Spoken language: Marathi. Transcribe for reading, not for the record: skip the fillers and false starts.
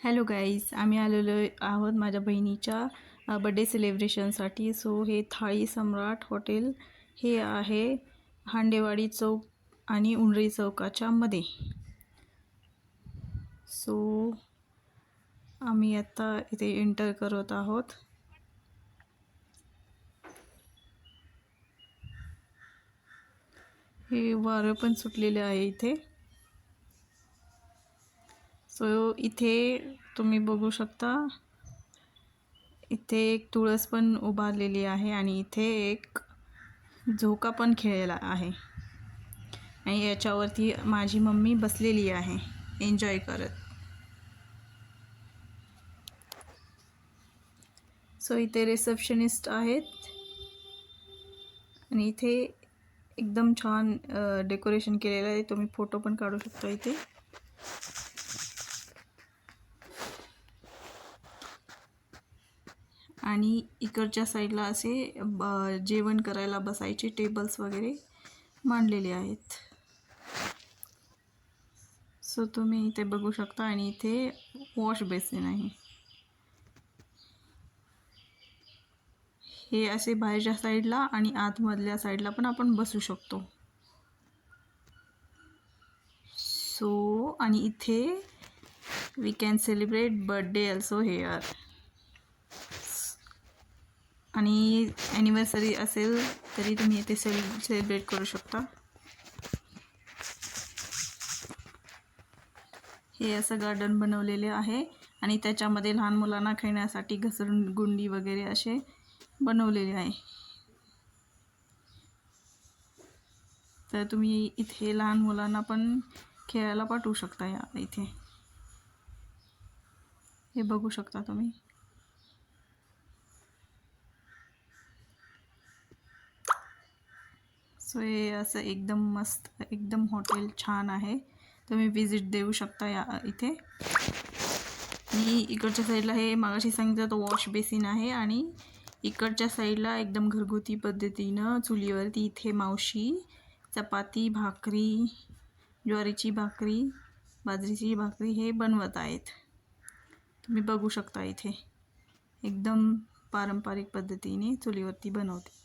हॅलो गाईज, आम्ही आलेलो आहोत माझ्या बहिणीच्या बड्डे सेलिब्रेशनसाठी. सो हे थाळी सम्राट हॉटेल हे आहे हांडेवाडी चौक आणि उंडरी चौकाच्या मध्ये. सो आम्ही आता इथे एंटर करत आहोत. हे वारं पण सुटलेले आहे इथे. सो इथे तुम्ही बघू शकता, इथे एक तुळस पण उभारलेली आहे आणि इथे एक झोका पण खेळलेला आहे आणि याच्यावरती माझी मम्मी बसलेली आहे एन्जॉय करत. सो इथे रिसेप्शनिस्ट आहेत आणि इथे एकदम छान डेकोरेशन केलेलं आहे. तुम्ही फोटो पण काढू शकता इथे. आणि इकडच्या साईडला असे जेवण करायला बसायचे टेबल्स वगैरे मांडलेले आहेत. सो तुम्ही इथे बघू शकता आणि इथे वॉश बेसिन आहे. हे असे बाहेरच्या साईडला आणि आतमधल्या साईडला पण आपण बसू शकतो. सो आणि इथे we can celebrate birthday also here. आणि ॲनिव्हर्सरी असेल तरी तुम्ही इथे सेलिब्रेट करू शकता. हे असं गार्डन बनवलेले आहे आणि त्याच्यामध्ये लहान मुलांना खेळण्यासाठी घसरगुंडी वगैरे असे बनवलेले आहे. तर तुम्ही इथे लहान मुलांना पण खेळायला पाठवू शकता. या इथे हे बघू शकता तुम्ही. सो हे असं एकदम मस्त, एकदम हॉटेल छान आहे. तुम्ही विजिट देऊ शकता या इथे. आणि इकडच्या साईडला हे मागाशी सांगितलं तर वॉश बेसिन आहे आणि इकडच्या साईडला एकदम घरगुती पद्धतीनं चुलीवरती इथे मावशी चपाती, भाकरी, ज्वारीची भाकरी, बाजरीची भाकरी हे बनवत आहेत. तुम्ही बघू शकता इथे एकदम पारंपरिक पद्धतीने चुलीवरती बनवते.